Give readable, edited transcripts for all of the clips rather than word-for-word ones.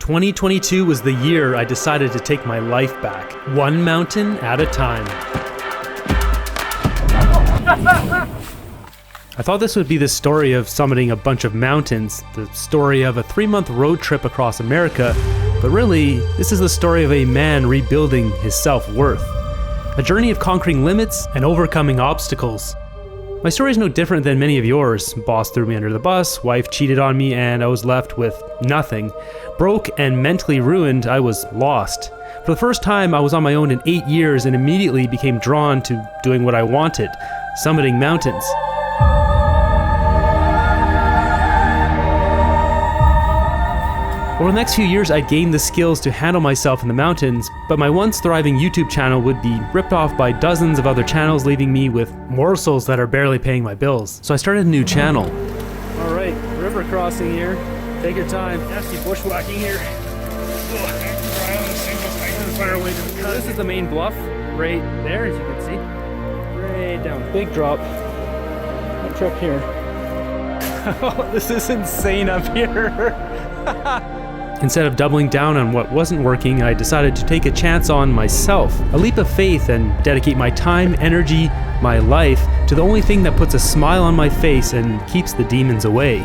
2022 was the year I decided to take my life back, one mountain at a time. I thought this would be the story of summiting a bunch of mountains, the story of a 3-month road trip across America, but really, this is the story of a man rebuilding his self-worth. A journey of conquering limits and overcoming obstacles. My story is no different than many of yours. Boss threw me under the bus, wife cheated on me, and I was left with nothing. Broke and mentally ruined, I was lost. For the first time, I was on my own in 8 years and immediately became drawn to doing what I wanted, summiting mountains. Over the next few years, I'd gained the skills to handle myself in the mountains, but my once thriving YouTube channel would be ripped off by dozens of other channels, leaving me with morsels that are barely paying my bills. So I started a new channel. All right, river crossing here. Take your time. Nasty bushwhacking here. This is the main bluff right there, as you can see. Right down. Big drop. No truck here. Oh, this is insane up here. Instead of doubling down on what wasn't working, I decided to take a chance on myself, a leap of faith, and dedicate my time, energy, my life to the only thing that puts a smile on my face and keeps the demons away: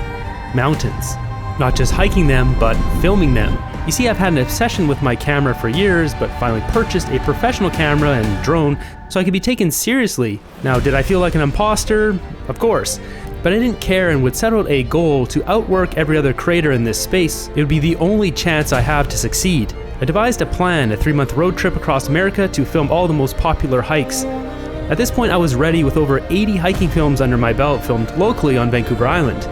mountains. Not just hiking them, but filming them. You see, I've had an obsession with my camera for years, but finally purchased a professional camera and drone so I could be taken seriously. Now, did I feel like an imposter? Of course. But I didn't care and would set out a goal to outwork every other creator in this space. It would be the only chance I have to succeed. I devised a plan, a 3-month road trip across America to film all the most popular hikes. At this point, I was ready with over 80 hiking films under my belt, filmed locally on Vancouver Island.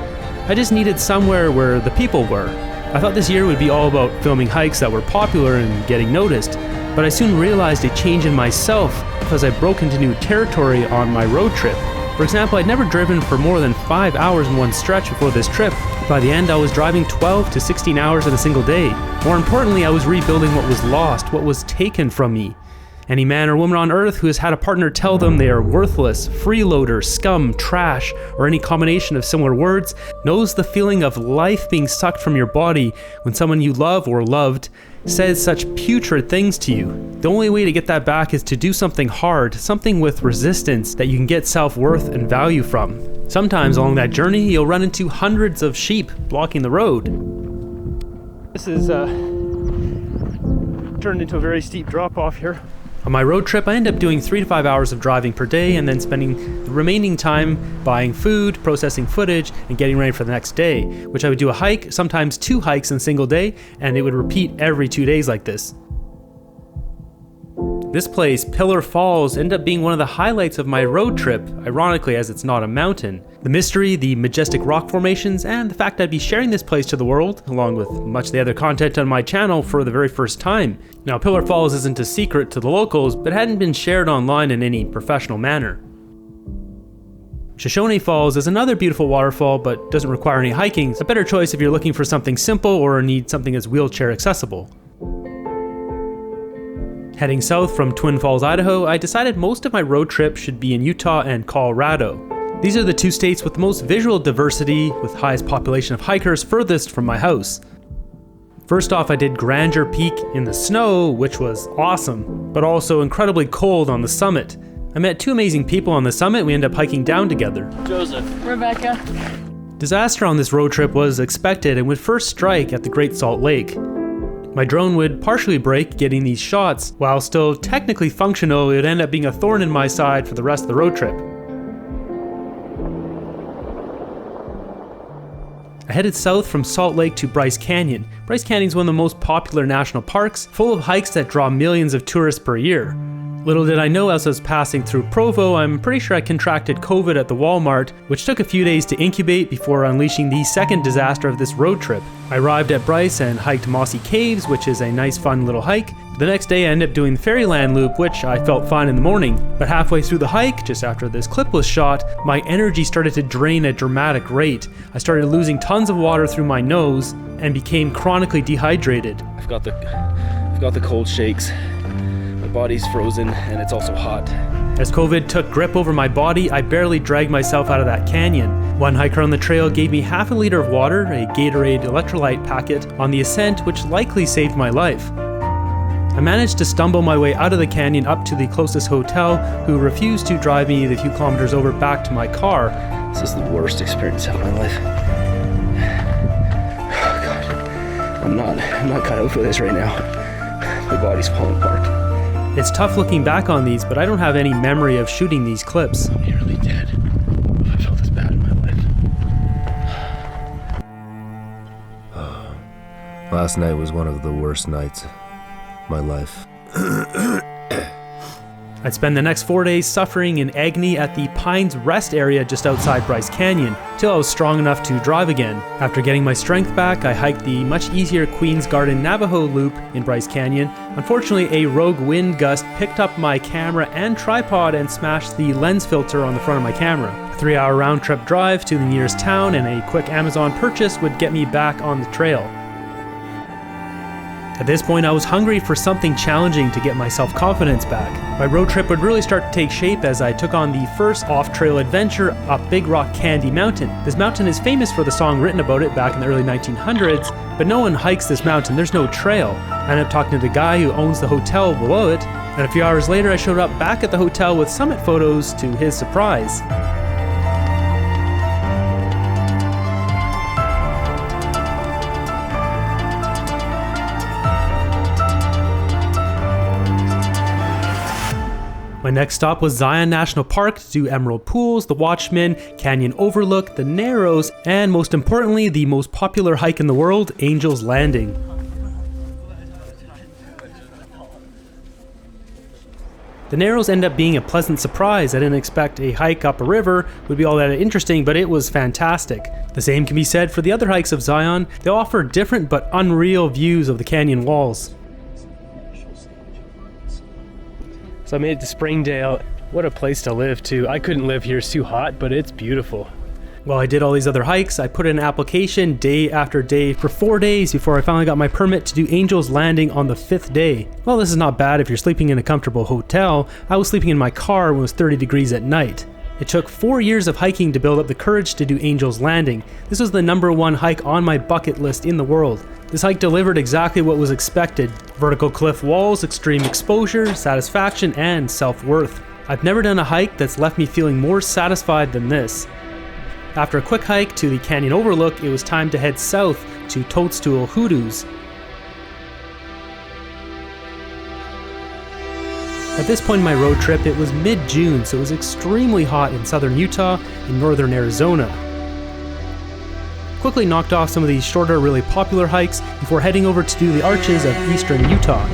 I just needed somewhere where the people were. I thought this year would be all about filming hikes that were popular and getting noticed, but I soon realized a change in myself because I broke into new territory on my road trip. For example, I'd never driven for more than 5 hours in one stretch before this trip. By the end, I was driving 12 to 16 hours in a single day. More importantly, I was rebuilding what was lost, what was taken from me. Any man or woman on earth who has had a partner tell them they are worthless, freeloader, scum, trash, or any combination of similar words, knows the feeling of life being sucked from your body when someone you love or loved says such putrid things to you. The only way to get that back is to do something hard, something with resistance that you can get self-worth and value from. Sometimes along that journey, you'll run into hundreds of sheep blocking the road. This is turned into a very steep drop-off here. On my road trip, I end up doing 3 to 5 hours of driving per day and then spending the remaining time buying food, processing footage, and getting ready for the next day, which I would do a hike, sometimes 2 hikes in a single day, and it would repeat every 2 days like this. This place, Pillar Falls, ended up being one of the highlights of my road trip, ironically as it's not a mountain. The mystery, the majestic rock formations, and the fact I'd be sharing this place to the world, along with much of the other content on my channel for the very first time. Now, Pillar Falls isn't a secret to the locals, but hadn't been shared online in any professional manner. Shoshone Falls is another beautiful waterfall, but doesn't require any hiking. It's a better choice if you're looking for something simple or need something that's wheelchair accessible. Heading south from Twin Falls, Idaho, I decided most of my road trip should be in Utah and Colorado. These are the 2 states with the most visual diversity, with highest population of hikers furthest from my house. First off, I did Grandeur Peak in the snow, which was awesome, but also incredibly cold on the summit. I met 2 amazing people on the summit. We ended up hiking down together. Joseph. Rebecca. Disaster on this road trip was expected and would first strike at the Great Salt Lake. My drone would partially break getting these shots. While still technically functional, it would end up being a thorn in my side for the rest of the road trip. I headed south from Salt Lake to Bryce Canyon. Bryce Canyon is one of the most popular national parks, full of hikes that draw millions of tourists per year. Little did I know as I was passing through Provo, I'm pretty sure I contracted COVID at the Walmart, which took a few days to incubate before unleashing the second disaster of this road trip. I arrived at Bryce and hiked Mossy Caves, which is a nice fun little hike. The next day I ended up doing the Fairyland Loop, which I felt fine in the morning. But halfway through the hike, just after this clip was shot, my energy started to drain at a dramatic rate. I started losing tons of water through my nose and became chronically dehydrated. I've got the cold shakes. My body's frozen and it's also hot. As COVID took grip over my body, I barely dragged myself out of that canyon. One hiker on the trail gave me half a liter of water, a Gatorade electrolyte packet, on the ascent, which likely saved my life. I managed to stumble my way out of the canyon up to the closest hotel, who refused to drive me the few kilometers over back to my car. This is the worst experience of my life. Oh God, I'm not cut out for this right now. My body's falling apart. It's tough looking back on these, but I don't have any memory of shooting these clips. I'm nearly dead. Have I felt this bad in my life? Last night was one of the worst nights of my life. I'd spend the next 4 days suffering in agony at the Pines Rest area just outside Bryce Canyon, till I was strong enough to drive again. After getting my strength back, I hiked the much easier Queen's Garden Navajo Loop in Bryce Canyon. Unfortunately, a rogue wind gust picked up my camera and tripod and smashed the lens filter on the front of my camera. A 3-hour round-trip drive to the nearest town and a quick Amazon purchase would get me back on the trail. At this point, I was hungry for something challenging to get my self-confidence back. My road trip would really start to take shape as I took on the first off-trail adventure up Big Rock Candy Mountain. This mountain is famous for the song written about it back in the early 1900s, but no one hikes this mountain, there's no trail. I ended up talking to the guy who owns the hotel below it, and a few hours later I showed up back at the hotel with summit photos to his surprise. My next stop was Zion National Park to do Emerald Pools, the Watchman, Canyon Overlook, the Narrows, and most importantly, the most popular hike in the world, Angel's Landing. The Narrows end up being a pleasant surprise. I didn't expect a hike up a river would be all that interesting, but it was fantastic. The same can be said for the other hikes of Zion. They offer different but unreal views of the canyon walls. So I made it to Springdale. What a place to live too. I couldn't live here, it's too hot, but it's beautiful. While I did all these other hikes, I put in an application day after day for 4 days before I finally got my permit to do Angel's Landing on the 5th day. Well, this is not bad if you're sleeping in a comfortable hotel. I was sleeping in my car when it was 30 degrees at night. It took 4 years of hiking to build up the courage to do Angel's Landing. This was the #1 hike on my bucket list in the world. This hike delivered exactly what was expected. Vertical cliff walls, extreme exposure, satisfaction, and self-worth. I've never done a hike that's left me feeling more satisfied than this. After a quick hike to the Canyon Overlook, it was time to head south to Toadstool Hoodoos. At this point in my road trip, it was mid-June, so it was extremely hot in southern Utah and northern Arizona. Quickly knocked off some of these shorter, really popular hikes before heading over to do the arches of eastern Utah.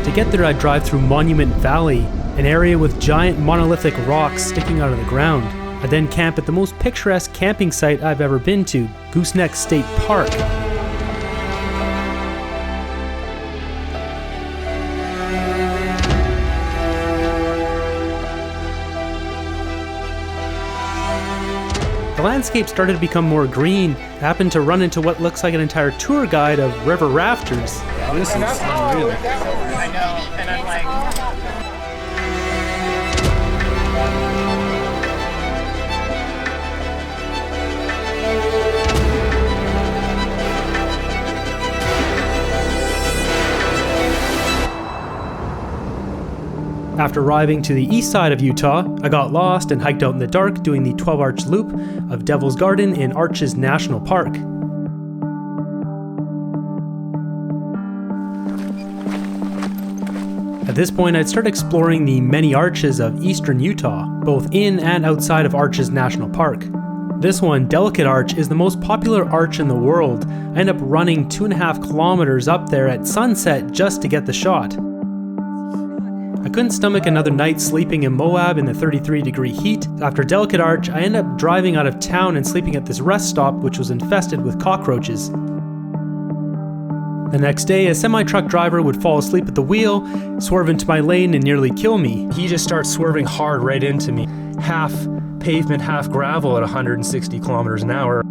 To get there, I'd drive through Monument Valley, an area with giant monolithic rocks sticking out of the ground. I'd then camp at the most picturesque camping site I've ever been to, Gooseneck State Park. The landscape started to become more green. I happened to run into what looks like an entire tour guide of river rafters. This is unreal. I know, and I'm like... After arriving to the east side of Utah, I got lost and hiked out in the dark doing the 12-arch loop of Devil's Garden in Arches National Park. At this point, I'd start exploring the many arches of eastern Utah, both in and outside of Arches National Park. This one, Delicate Arch, is the most popular arch in the world. I end up running 2.5 kilometers up there at sunset just to get the shot. I couldn't stomach another night sleeping in Moab in the 33-degree heat. After Delicate Arch, I ended up driving out of town and sleeping at this rest stop which was infested with cockroaches. The next day, a semi-truck driver would fall asleep at the wheel, swerve into my lane and nearly kill me. He just starts swerving hard right into me. Half pavement, half gravel at 160 kilometers an hour.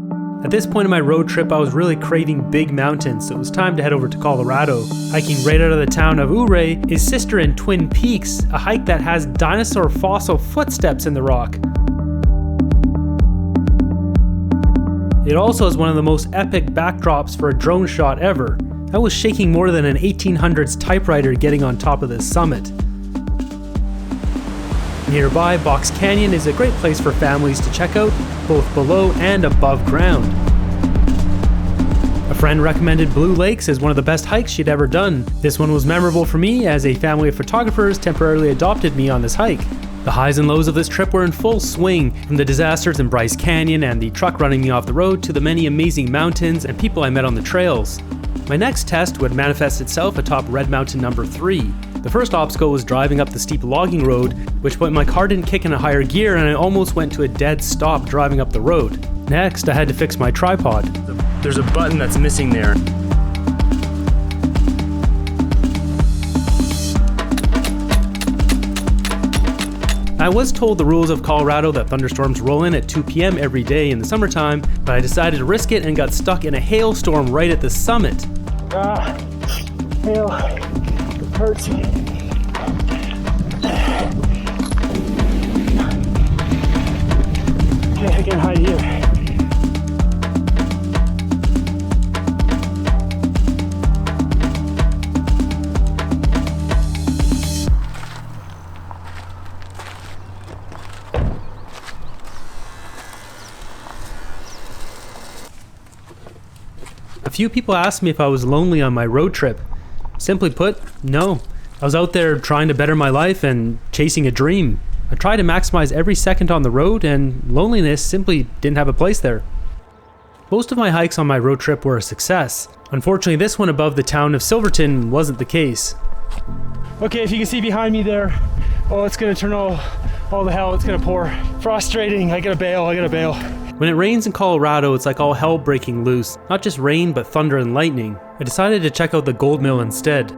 At this point in my road trip, I was really craving big mountains, so it was time to head over to Colorado. Hiking right out of the town of Ouray is sister in Twin Peaks, a hike that has dinosaur fossil footsteps in the rock. It also has one of the most epic backdrops for a drone shot ever. I was shaking more than an 1800s typewriter getting on top of this summit. Nearby, Box Canyon is a great place for families to check out, both below and above ground. A friend recommended Blue Lakes as one of the best hikes she'd ever done. This one was memorable for me as a family of photographers temporarily adopted me on this hike. The highs and lows of this trip were in full swing, from the disasters in Bryce Canyon and the truck running me off the road to the many amazing mountains and people I met on the trails. My next test would manifest itself atop Red Mountain number 3. The first obstacle was driving up the steep logging road, which point my car didn't kick in a higher gear and I almost went to a dead stop driving up the road. Next, I had to fix my tripod. There's a button that's missing there. I was told the rules of Colorado that thunderstorms roll in at 2 p.m. every day in the summertime, but I decided to risk it and got stuck in a hailstorm right at the summit. Hail. Hurts. Okay, I can hide here. A few people asked me if I was lonely on my road trip. Simply put, no. I was out there trying to better my life and chasing a dream. I tried to maximize every second on the road, and loneliness simply didn't have a place there. Most of my hikes on my road trip were a success. Unfortunately, this one above the town of Silverton wasn't the case. Okay, if you can see behind me there, oh, it's gonna turn all the hell, it's gonna pour. Frustrating, I gotta bail. When it rains in Colorado, it's like all hell breaking loose. Not just rain, but thunder and lightning. I decided to check out the gold mill instead.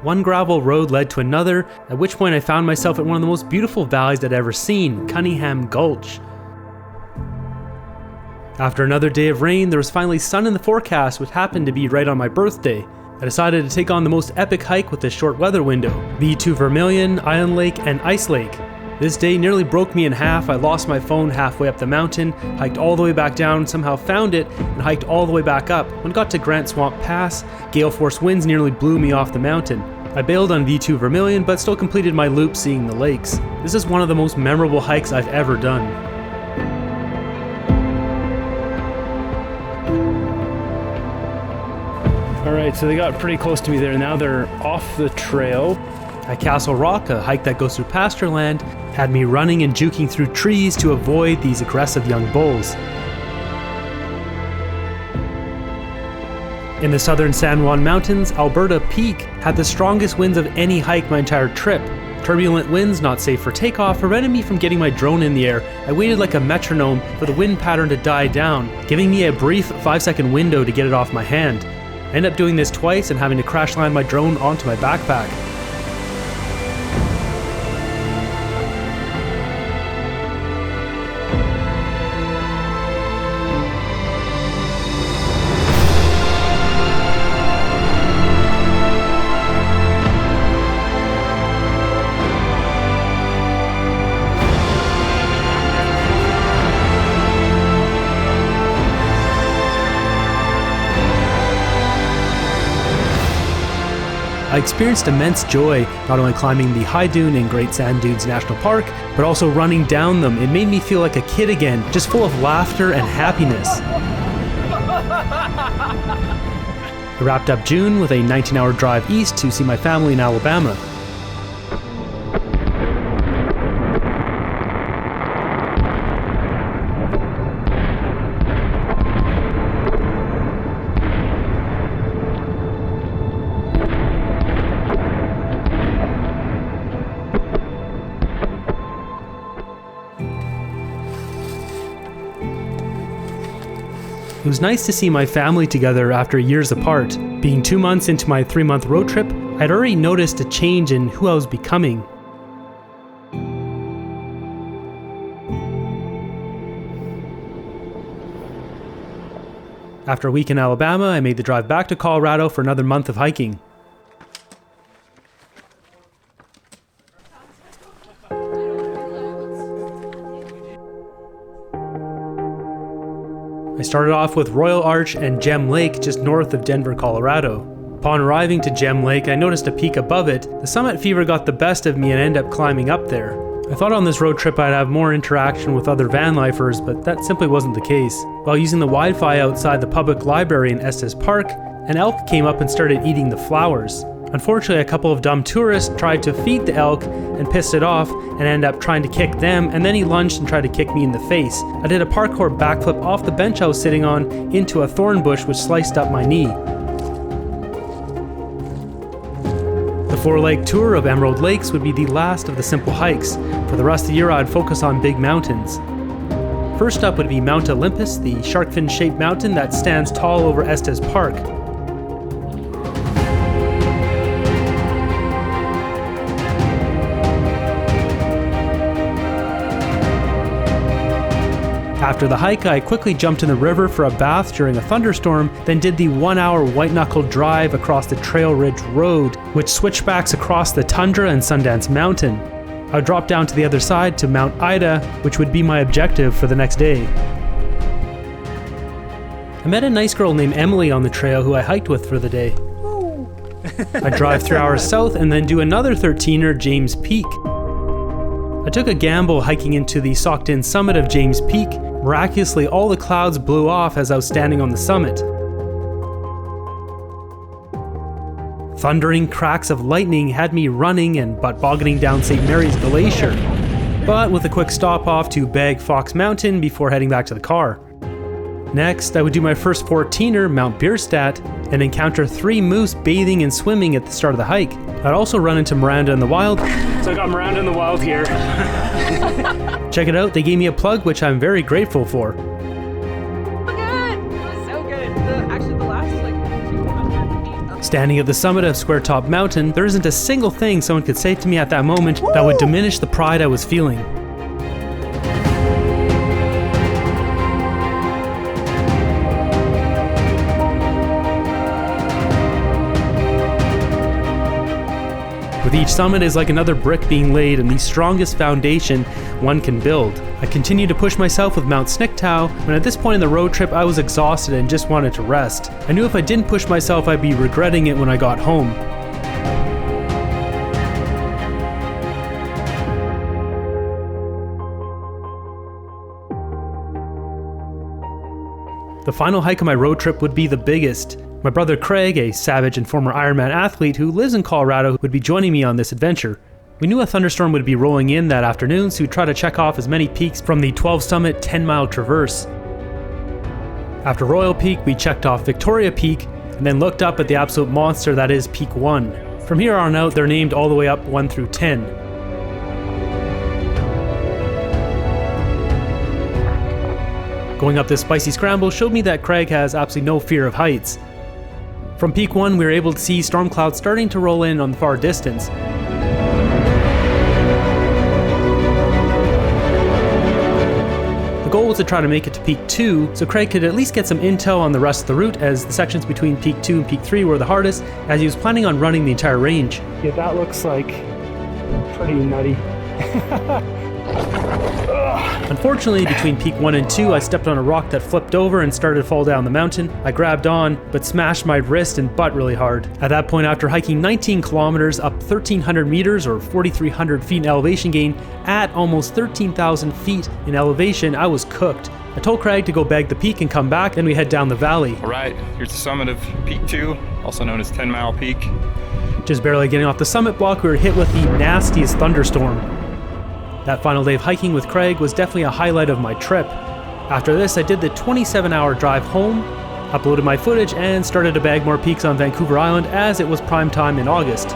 One gravel road led to another, at which point I found myself at one of the most beautiful valleys I'd ever seen, Cunningham Gulch. After another day of rain, there was finally sun in the forecast, which happened to be right on my birthday. I decided to take on the most epic hike with a short weather window, V2 Vermilion, Island Lake, and Ice Lake. This day nearly broke me in half. I lost my phone halfway up the mountain, hiked all the way back down, somehow found it, and hiked all the way back up. When I got to Grant Swamp Pass, gale force winds nearly blew me off the mountain. I bailed on V2 Vermilion, but still completed my loop seeing the lakes. This is one of the most memorable hikes I've ever done. Alright, so they got pretty close to me there. Now they're off the trail. At Castle Rock, a hike that goes through pasture land, had me running and juking through trees to avoid these aggressive young bulls. In the southern San Juan Mountains, Alberta Peak had the strongest winds of any hike my entire trip. Turbulent winds, not safe for takeoff, prevented me from getting my drone in the air. I waited like a metronome for the wind pattern to die down, giving me a brief 5-second window to get it off my hand. I ended up doing this twice and having to crash land my drone onto my backpack. I experienced immense joy, not only climbing the High Dune and Great Sand Dunes National Park, but also running down them. It made me feel like a kid again, just full of laughter and happiness. I wrapped up June with a 19-hour drive east to see my family in Alabama. It was nice to see my family together after years apart. Being 2 months into my 3-month road trip, I'd already noticed a change in who I was becoming. After a week in Alabama, I made the drive back to Colorado for another month of hiking. I started off with Royal Arch and Gem Lake just north of Denver, Colorado. Upon arriving to Gem Lake, I noticed a peak above it. The summit fever got the best of me and ended up climbing up there. I thought on this road trip I'd have more interaction with other van lifers, but that simply wasn't the case. While using the Wi-Fi outside the public library in Estes Park, an elk came up and started eating the flowers. Unfortunately, a couple of dumb tourists tried to feed the elk and pissed it off and ended up trying to kick them, and then he lunged and tried to kick me in the face. I did a parkour backflip off the bench I was sitting on into a thorn bush which sliced up my knee. The 4-leg tour of Emerald Lakes would be the last of the simple hikes. For the rest of the year, I'd focus on big mountains. First up would be Mount Olympus, the shark fin-shaped mountain that stands tall over Estes Park. After the hike, I quickly jumped in the river for a bath during a thunderstorm, then did the 1-hour white-knuckle drive across the Trail Ridge Road, which switchbacks across the tundra and Sundance Mountain. I would drop down to the other side to Mount Ida, which would be my objective for the next day. I met a nice girl named Emily on the trail who I hiked with for the day. I'd drive 3 hours south and then do another 13er, James Peak. I took a gamble hiking into the socked-in summit of James Peak. Miraculously, all the clouds blew off as I was standing on the summit. Thundering cracks of lightning had me running and butt-boggeting down St. Mary's Glacier, but with a quick stop off to Bag Fox Mountain before heading back to the car. Next, I would do my first 14er, Mount Bierstadt, and encounter 3 moose bathing and swimming at the start of the hike. I'd also run into Miranda in the wild. So I got Miranda in the wild here. Check it out, they gave me a plug, which I'm very grateful for. Good. It was so good. Actually, the last 200 feet. Standing at the summit of Square Top Mountain, there isn't a single thing someone could say to me at that moment that would diminish the pride I was feeling. With each summit is like another brick being laid and the strongest foundation one can build. I continued to push myself with Mount Snicktow, when at this point in the road trip I was exhausted and just wanted to rest. I knew if I didn't push myself I'd be regretting it when I got home. The final hike of my road trip would be the biggest. My brother Craig, a savage and former Ironman athlete who lives in Colorado, would be joining me on this adventure. We knew a thunderstorm would be rolling in that afternoon, so we'd try to check off as many peaks from the 12-summit 10-mile traverse. After Royal Peak, we checked off Victoria Peak, and then looked up at the absolute monster that is Peak 1. From here on out, they're named all the way up 1 through 10. Going up this spicy scramble showed me that Craig has absolutely no fear of heights. From Peak 1, we were able to see storm clouds starting to roll in on the far distance. The goal was to try to make it to Peak 2, so Craig could at least get some intel on the rest of the route, as the sections between Peak 2 and Peak 3 were the hardest, as he was planning on running the entire range. Yeah, that looks like pretty nutty. Unfortunately, between Peak 1 and 2, I stepped on a rock that flipped over and started to fall down the mountain. I grabbed on, but smashed my wrist and butt really hard. At that point, after hiking 19 kilometers up 1,300 meters or 4,300 feet in elevation gain, at almost 13,000 feet in elevation, I was cooked. I told Craig to go bag the peak and come back, and we head down the valley. All right, here's the summit of Peak 2, also known as 10 Mile Peak. Just barely getting off the summit block, we were hit with the nastiest thunderstorm. That final day of hiking with Craig was definitely a highlight of my trip. After this, I did the 27-hour drive home, uploaded my footage, and started to bag more peaks on Vancouver Island as it was prime time in August.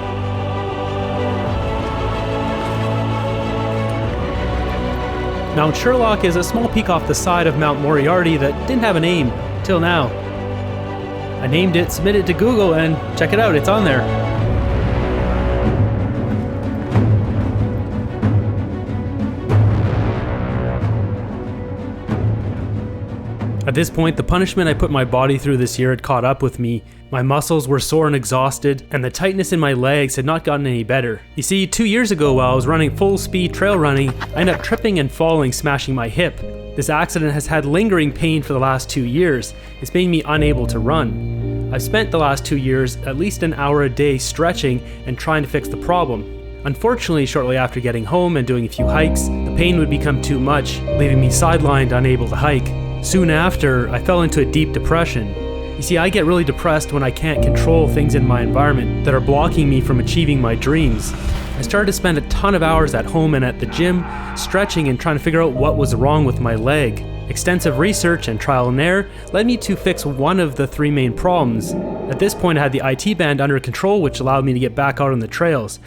Mount Sherlock is a small peak off the side of Mount Moriarty that didn't have a name, till now. I named it, submitted it to Google, and check it out, it's on there. At this point, the punishment I put my body through this year had caught up with me. My muscles were sore and exhausted, and the tightness in my legs had not gotten any better. You see, 2 years ago while I was running full speed trail running, I ended up tripping and falling, smashing my hip. This accident has had lingering pain for the last 2 years. It's made me unable to run. I've spent the last 2 years at least an hour a day stretching and trying to fix the problem. Unfortunately, shortly after getting home and doing a few hikes, the pain would become too much, leaving me sidelined, unable to hike. Soon after, I fell into a deep depression. You see, I get really depressed when I can't control things in my environment that are blocking me from achieving my dreams. I started to spend a ton of hours at home and at the gym, stretching and trying to figure out what was wrong with my leg. Extensive research and trial and error led me to fix one of the 3 main problems. At this point, I had the IT band under control, which allowed me to get back out on the trails.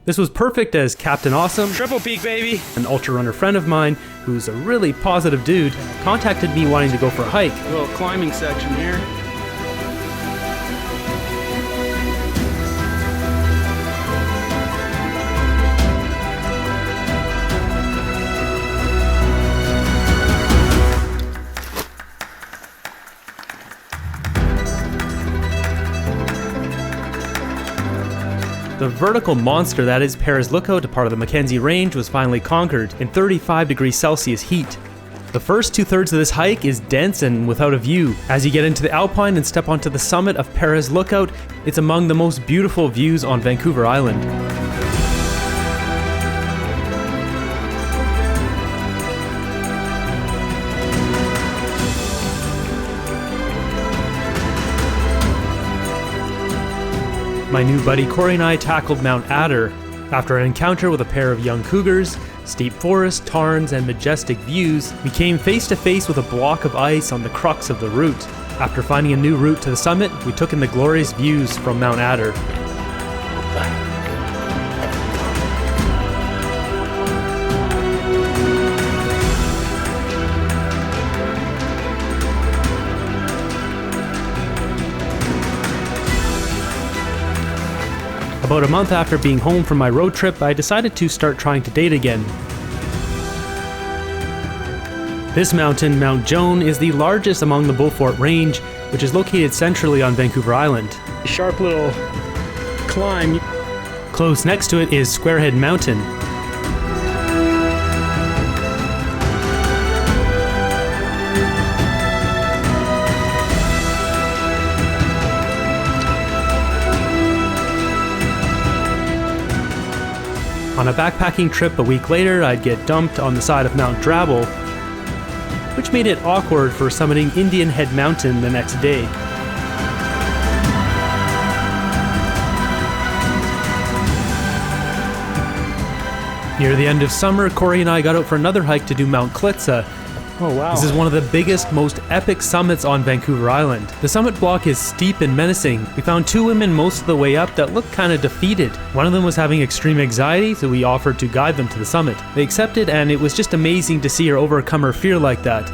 This was perfect as Captain Awesome, Triple peak, baby. an ultra runner friend of mine, who's a really positive dude, contacted me wanting to go for a hike. A little climbing section here. The vertical monster that is Paris Lookout, a part of the Mackenzie Range, was finally conquered in 35 degrees Celsius heat. The first 2/3 of this hike is dense and without a view. As you get into the Alpine and step onto the summit of Paris Lookout, it's among the most beautiful views on Vancouver Island. My new buddy Corey and I tackled Mount Adder. After an encounter with a pair of young cougars, steep forests, tarns, and majestic views, we came face to face with a block of ice on the crux of the route. After finding a new route to the summit, we took in the glorious views from Mount Adder. About a month after being home from my road trip, I decided to start trying to date again. This mountain, Mount Joan, is the largest among the Beaufort Range, which is located centrally on Vancouver Island. Sharp little climb. Close next to it is Squarehead Mountain. On a backpacking trip a week later, I'd get dumped on the side of Mount Drabble, which made it awkward for summiting Indian Head Mountain the next day. Near the end of summer, Corey and I got out for another hike to do Mount Klitsa. Oh wow. This is one of the biggest, most epic summits on Vancouver Island. The summit block is steep and menacing. We found 2 women most of the way up that looked kind of defeated. One of them was having extreme anxiety, so we offered to guide them to the summit. They accepted, and it was just amazing to see her overcome her fear like that.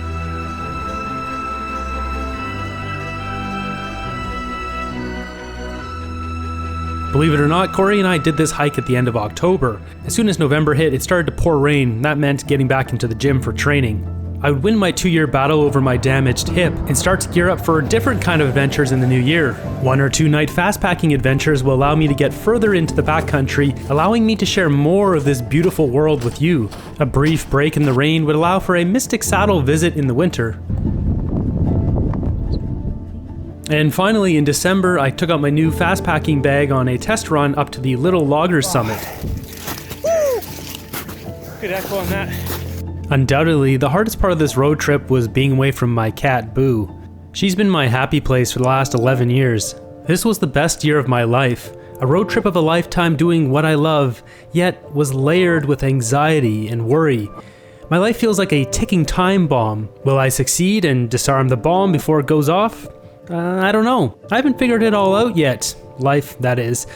Believe it or not, Corey and I did this hike at the end of October. As soon as November hit, it started to pour rain, and that meant getting back into the gym for training. I would win my 2-year battle over my damaged hip and start to gear up for different kind of adventures in the new year. 1 or 2 night fastpacking adventures will allow me to get further into the backcountry, allowing me to share more of this beautiful world with you. A brief break in the rain would allow for a Mystic Saddle visit in the winter. And finally, in December, I took out my new fastpacking bag on a test run up to the Little Loggers Summit. Good echo on that. Undoubtedly, the hardest part of this road trip was being away from my cat, Boo. She's been my happy place for the last 11 years. This was the best year of my life. A road trip of a lifetime doing what I love, yet was layered with anxiety and worry. My life feels like a ticking time bomb. Will I succeed and disarm the bomb before it goes off? I don't know. I haven't figured it all out yet. Life, that is.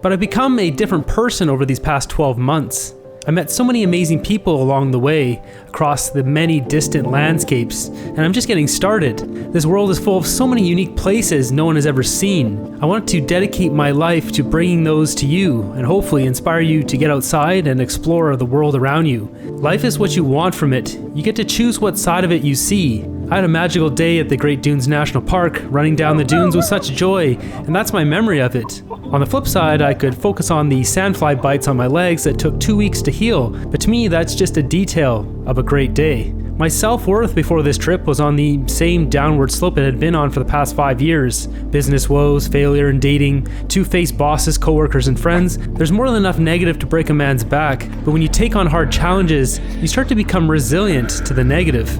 But I've become a different person over these past 12 months. I met so many amazing people along the way, across the many distant landscapes, and I'm just getting started. This world is full of so many unique places no one has ever seen. I want to dedicate my life to bringing those to you, and hopefully inspire you to get outside and explore the world around you. Life is what you want from it. You get to choose what side of it you see. I had a magical day at the Great Dunes National Park, running down the dunes with such joy, and that's my memory of it. On the flip side, I could focus on the sandfly bites on my legs that took 2 weeks to heal, but to me that's just a detail of a great day. My self-worth before this trip was on the same downward slope it had been on for the past 5 years. Business woes, failure in dating, two-faced bosses, coworkers, and friends. There's more than enough negative to break a man's back, but when you take on hard challenges, you start to become resilient to the negative.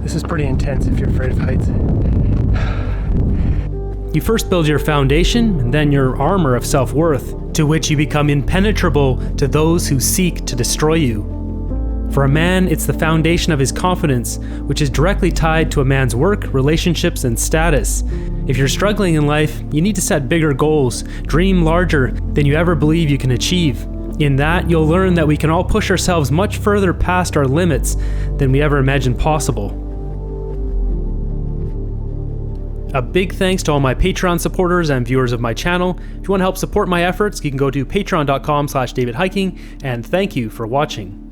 This is pretty intense if you're afraid of heights. You first build your foundation, and then your armor of self-worth, to which you become impenetrable to those who seek to destroy you. For a man, it's the foundation of his confidence, which is directly tied to a man's work, relationships, and status. If you're struggling in life, you need to set bigger goals, dream larger than you ever believe you can achieve. In that, you'll learn that we can all push ourselves much further past our limits than we ever imagined possible. A big thanks to all my Patreon supporters and viewers of my channel. If you want to help support my efforts, you can go to patreon.com/davidhiking, and thank you for watching.